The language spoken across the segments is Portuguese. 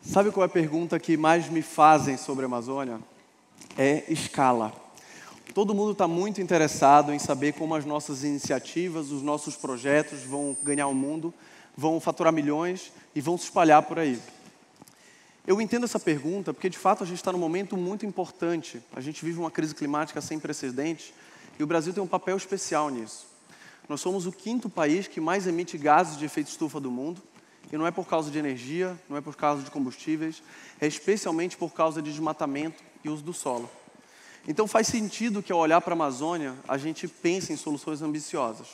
Sabe qual é a pergunta que mais me fazem sobre a Amazônia? É escala. Todo mundo está muito interessado em saber como as nossas iniciativas, os nossos projetos vão ganhar o mundo, vão faturar milhões e vão se espalhar por aí. Eu entendo essa pergunta porque, de fato, a gente está num momento muito importante. A gente vive uma crise climática sem precedentes e o Brasil tem um papel especial nisso. Nós somos o 5º país que mais emite gases de efeito estufa do mundo. E não é por causa de energia, não é por causa de combustíveis, é especialmente por causa de desmatamento e uso do solo. Então faz sentido que ao olhar para a Amazônia, a gente pense em soluções ambiciosas.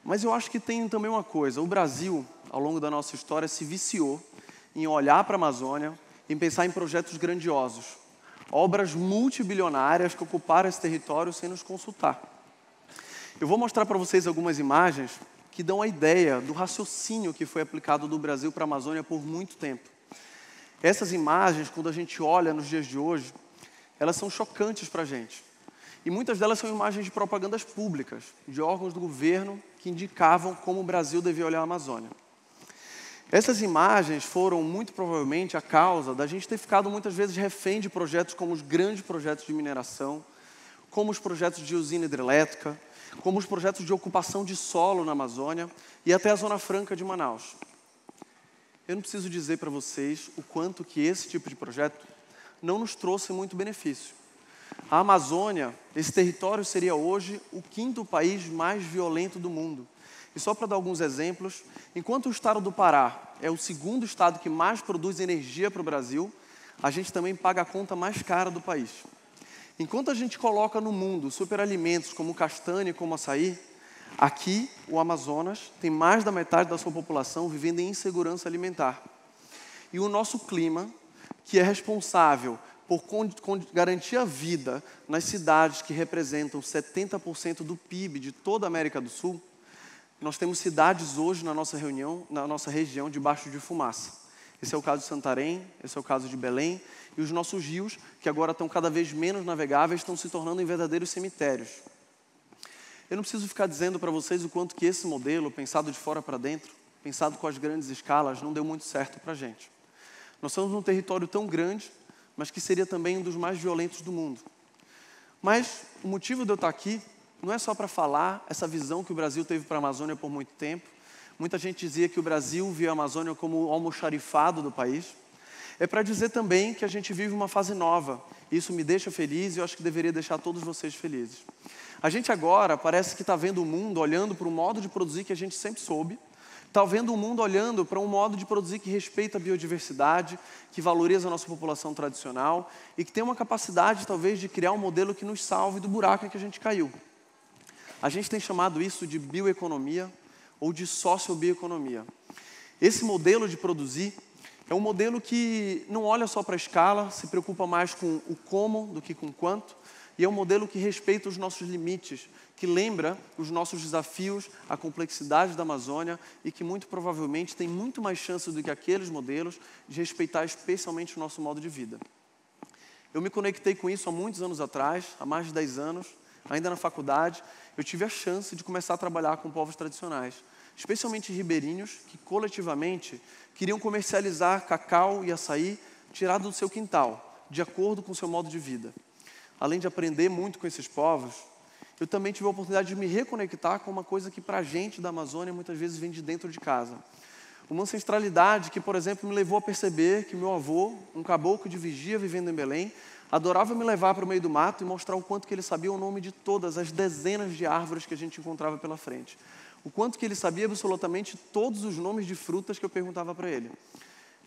Mas eu acho que tem também uma coisa, o Brasil, ao longo da nossa história, se viciou em olhar para a Amazônia, em pensar em projetos grandiosos, obras multibilionárias que ocuparam esse território sem nos consultar. Eu vou mostrar para vocês algumas imagens que dão a ideia do raciocínio que foi aplicado do Brasil para a Amazônia por muito tempo. Essas imagens, quando a gente olha nos dias de hoje, elas são chocantes para a gente. E muitas delas são imagens de propagandas públicas, de órgãos do governo que indicavam como o Brasil devia olhar a Amazônia. Essas imagens foram, muito provavelmente, a causa da gente ter ficado muitas vezes refém de projetos como os grandes projetos de mineração, como os projetos de usina hidrelétrica, como os projetos de ocupação de solo na Amazônia e até a Zona Franca de Manaus. Eu não preciso dizer para vocês o quanto que esse tipo de projeto não nos trouxe muito benefício. A Amazônia, esse território seria hoje o 5º país mais violento do mundo. E só para dar alguns exemplos, enquanto o estado do Pará é o 2º estado que mais produz energia para o Brasil, a gente também paga a conta mais cara do país. Enquanto a gente coloca no mundo superalimentos como castanha e como açaí, aqui, o Amazonas, tem mais da metade da sua população vivendo em insegurança alimentar. E o nosso clima, que é responsável por garantir a vida nas cidades que representam 70% do PIB de toda a América do Sul, nós temos cidades hoje na nossa região debaixo de fumaça. Esse é o caso de Santarém, esse é o caso de Belém, e os nossos rios, que agora estão cada vez menos navegáveis, estão se tornando em verdadeiros cemitérios. Eu não preciso ficar dizendo para vocês o quanto que esse modelo, pensado de fora para dentro, pensado com as grandes escalas, não deu muito certo para a gente. Nós somos num território tão grande, mas que seria também um dos mais violentos do mundo. Mas o motivo de eu estar aqui não é só para falar essa visão que o Brasil teve para a Amazônia por muito tempo. Muita gente dizia que o Brasil via a Amazônia como o almoxarifado do país. É para dizer também que a gente vive uma fase nova. Isso me deixa feliz e eu acho que deveria deixar todos vocês felizes. A gente agora parece que está vendo o mundo olhando para um modo de produzir que a gente sempre soube. Está vendo o mundo olhando para um modo de produzir que respeita a biodiversidade, que valoriza a nossa população tradicional e que tem uma capacidade, talvez, de criar um modelo que nos salve do buraco em que a gente caiu. A gente tem chamado isso de bioeconomia ou de sociobioeconomia. Esse modelo de produzir é um modelo que não olha só para a escala, se preocupa mais com o como do que com o quanto, e é um modelo que respeita os nossos limites, que lembra os nossos desafios, a complexidade da Amazônia e que muito provavelmente tem muito mais chance do que aqueles modelos de respeitar especialmente o nosso modo de vida. Eu me conectei com isso há muitos anos atrás, há mais de 10 anos, ainda na faculdade, eu tive a chance de começar a trabalhar com povos tradicionais, especialmente ribeirinhos, que coletivamente queriam comercializar cacau e açaí tirado do seu quintal, de acordo com o seu modo de vida. Além de aprender muito com esses povos, eu também tive a oportunidade de me reconectar com uma coisa que para a gente da Amazônia muitas vezes vem de dentro de casa. Uma ancestralidade que, por exemplo, me levou a perceber que meu avô, um caboclo de vigia vivendo em Belém, adorava me levar para o meio do mato e mostrar o quanto que ele sabia o nome de todas as dezenas de árvores que a gente encontrava pela frente. O quanto que ele sabia absolutamente todos os nomes de frutas que eu perguntava para ele.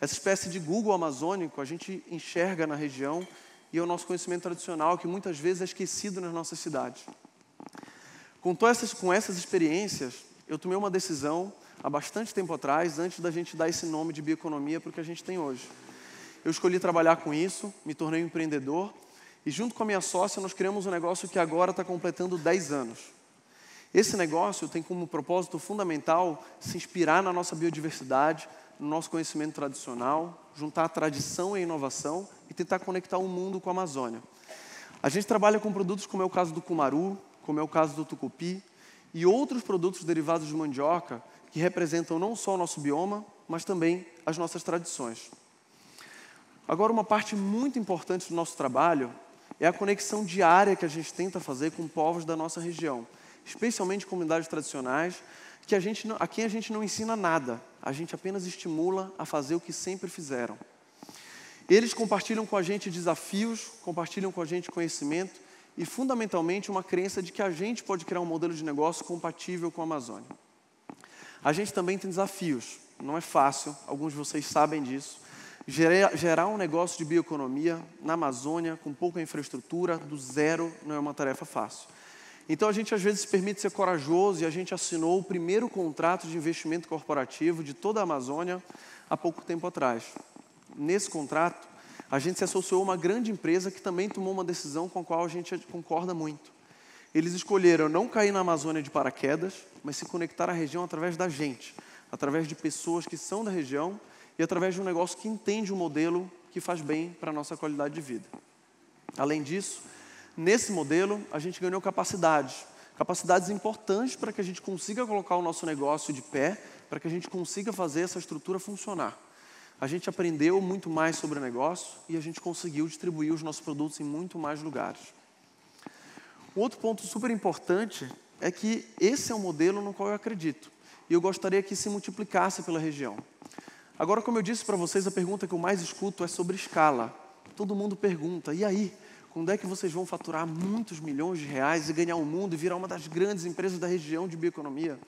Essa espécie de Google amazônico a gente enxerga na região e é o nosso conhecimento tradicional que muitas vezes é esquecido nas nossas cidades. Com essas experiências, eu tomei uma decisão há bastante tempo atrás, antes da gente dar esse nome de bioeconomia para o que a gente tem hoje. Eu escolhi trabalhar com isso, me tornei um empreendedor e junto com a minha sócia nós criamos um negócio que agora está completando 10 anos. Esse negócio tem como propósito fundamental se inspirar na nossa biodiversidade, no nosso conhecimento tradicional, juntar tradição e inovação e tentar conectar o mundo com a Amazônia. A gente trabalha com produtos como é o caso do cumaru, como é o caso do tucupi e outros produtos derivados de mandioca que representam não só o nosso bioma, mas também as nossas tradições. Agora, uma parte muito importante do nosso trabalho é a conexão diária que a gente tenta fazer com povos da nossa região, especialmente comunidades tradicionais, a quem a gente não ensina nada, a gente apenas estimula a fazer o que sempre fizeram. Eles compartilham com a gente desafios, compartilham com a gente conhecimento e, fundamentalmente, uma crença de que a gente pode criar um modelo de negócio compatível com a Amazônia. A gente também tem desafios, não é fácil, alguns de vocês sabem disso. Gerar um negócio de bioeconomia na Amazônia, com pouca infraestrutura, do zero, não é uma tarefa fácil. Então, a gente às vezes se permite ser corajoso e a gente assinou o primeiro contrato de investimento corporativo de toda a Amazônia há pouco tempo atrás. Nesse contrato, a gente se associou a uma grande empresa que também tomou uma decisão com a qual a gente concorda muito. Eles escolheram não cair na Amazônia de paraquedas, mas se conectar à região através da gente, através de pessoas que são da região e através de um negócio que entende um modelo que faz bem para a nossa qualidade de vida. Além disso, nesse modelo, a gente ganhou capacidades importantes para que a gente consiga colocar o nosso negócio de pé, para que a gente consiga fazer essa estrutura funcionar. A gente aprendeu muito mais sobre o negócio e a gente conseguiu distribuir os nossos produtos em muito mais lugares. Um outro ponto super importante é que esse é um modelo no qual eu acredito e eu gostaria que se multiplicasse pela região. Agora, como eu disse para vocês, a pergunta que eu mais escuto é sobre escala. Todo mundo pergunta, e aí? Quando é que vocês vão faturar muitos milhões de reais e ganhar o mundo e virar uma das grandes empresas da região de bioeconomia?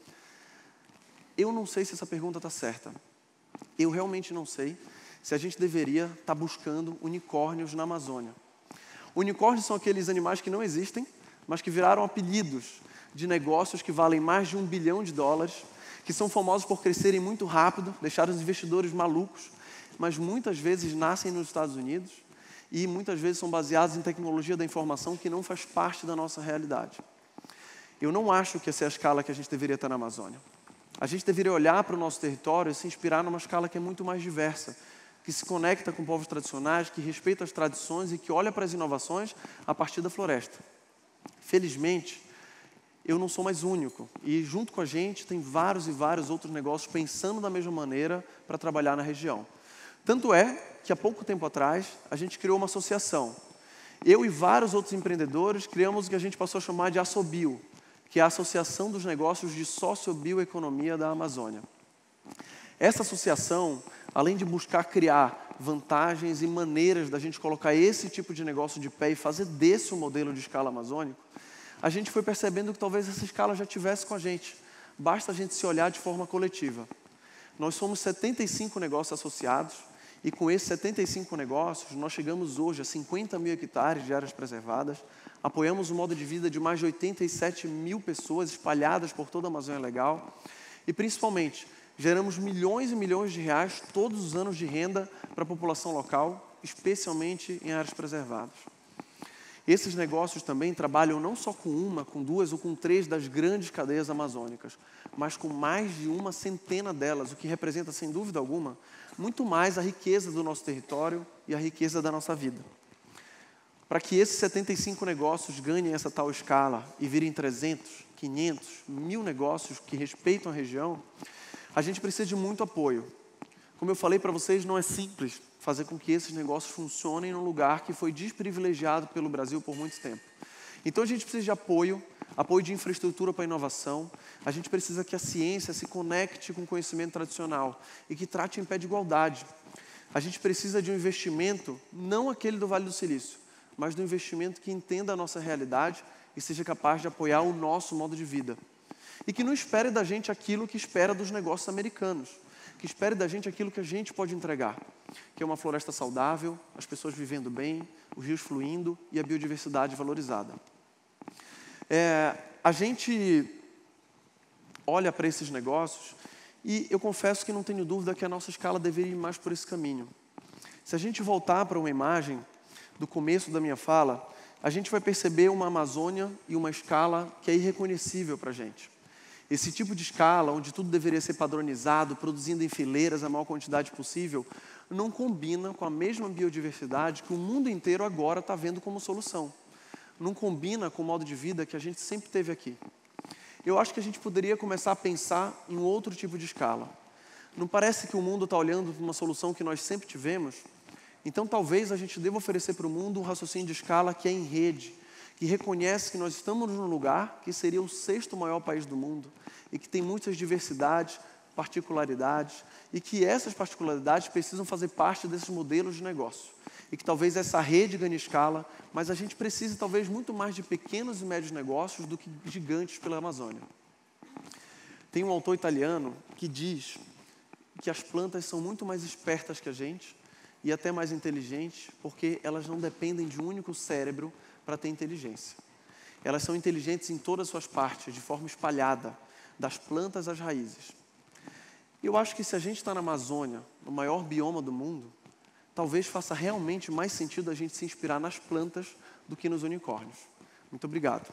Eu não sei se essa pergunta está certa. Eu realmente não sei se a gente deveria estar buscando unicórnios na Amazônia. Unicórnios são aqueles animais que não existem, mas que viraram apelidos de negócios que valem mais de $1 bilhão, que são famosos por crescerem muito rápido, deixar os investidores malucos, mas muitas vezes nascem nos Estados Unidos e muitas vezes são baseados em tecnologia da informação que não faz parte da nossa realidade. Eu não acho que essa é a escala que a gente deveria ter na Amazônia. A gente deveria olhar para o nosso território e se inspirar numa escala que é muito mais diversa, que se conecta com povos tradicionais, que respeita as tradições e que olha para as inovações a partir da floresta. Felizmente, eu não sou mais único e junto com a gente tem vários e vários outros negócios pensando da mesma maneira para trabalhar na região. Tanto é que há pouco tempo atrás a gente criou uma associação. Eu e vários outros empreendedores criamos o que a gente passou a chamar de Assobio, que é a Associação dos Negócios de Sociobioeconomia da Amazônia. Essa associação, além de buscar criar vantagens e maneiras da gente colocar esse tipo de negócio de pé e fazer desse um modelo de escala amazônico, a gente foi percebendo que talvez essa escala já estivesse com a gente. Basta a gente se olhar de forma coletiva. Nós somos 75 negócios associados e com esses 75 negócios nós chegamos hoje a 50 mil hectares de áreas preservadas, apoiamos o modo de vida de mais de 87 mil pessoas espalhadas por toda a Amazônia Legal e, principalmente, geramos milhões e milhões de reais todos os anos de renda para a população local, especialmente em áreas preservadas. Esses negócios também trabalham não só com uma, com duas ou com três das grandes cadeias amazônicas, mas com mais de uma centena delas, o que representa, sem dúvida alguma, muito mais a riqueza do nosso território e a riqueza da nossa vida. Para que esses 75 negócios ganhem essa tal escala e virem 300, 500, 1000 negócios que respeitam a região, a gente precisa de muito apoio. Como eu falei para vocês, não é simples fazer com que esses negócios funcionem num lugar que foi desprivilegiado pelo Brasil por muito tempo. Então a gente precisa de apoio de infraestrutura para a inovação, a gente precisa que a ciência se conecte com o conhecimento tradicional e que trate em pé de igualdade. A gente precisa de um investimento, não aquele do Vale do Silício, mas de um investimento que entenda a nossa realidade e seja capaz de apoiar o nosso modo de vida. E que não espere da gente aquilo que espera dos negócios americanos, que espere da gente aquilo que a gente pode entregar, que é uma floresta saudável, as pessoas vivendo bem, os rios fluindo e a biodiversidade valorizada. A gente olha para esses negócios e eu confesso que não tenho dúvida que a nossa escala deveria ir mais por esse caminho. Se a gente voltar para uma imagem do começo da minha fala, a gente vai perceber uma Amazônia e uma escala que é irreconhecível para a gente. Esse tipo de escala, onde tudo deveria ser padronizado, produzindo em fileiras a maior quantidade possível, não combina com a mesma biodiversidade que o mundo inteiro agora está vendo como solução. Não combina com o modo de vida que a gente sempre teve aqui. Eu acho que a gente poderia começar a pensar em um outro tipo de escala. Não parece que o mundo está olhando para uma solução que nós sempre tivemos? Então, talvez a gente deva oferecer para o mundo um raciocínio de escala que é em rede, que reconhece que nós estamos num lugar que seria o 6º maior país do mundo e que tem muitas diversidades, particularidades, e que essas particularidades precisam fazer parte desses modelos de negócio. E que talvez essa rede ganhe escala, mas a gente precisa talvez muito mais de pequenos e médios negócios do que gigantes pela Amazônia. Tem um autor italiano que diz que as plantas são muito mais espertas que a gente e até mais inteligentes, porque elas não dependem de um único cérebro para ter inteligência. Elas são inteligentes em todas as suas partes, de forma espalhada, das plantas às raízes. Eu acho que se a gente está na Amazônia, no maior bioma do mundo, talvez faça realmente mais sentido a gente se inspirar nas plantas do que nos unicórnios. Muito obrigado.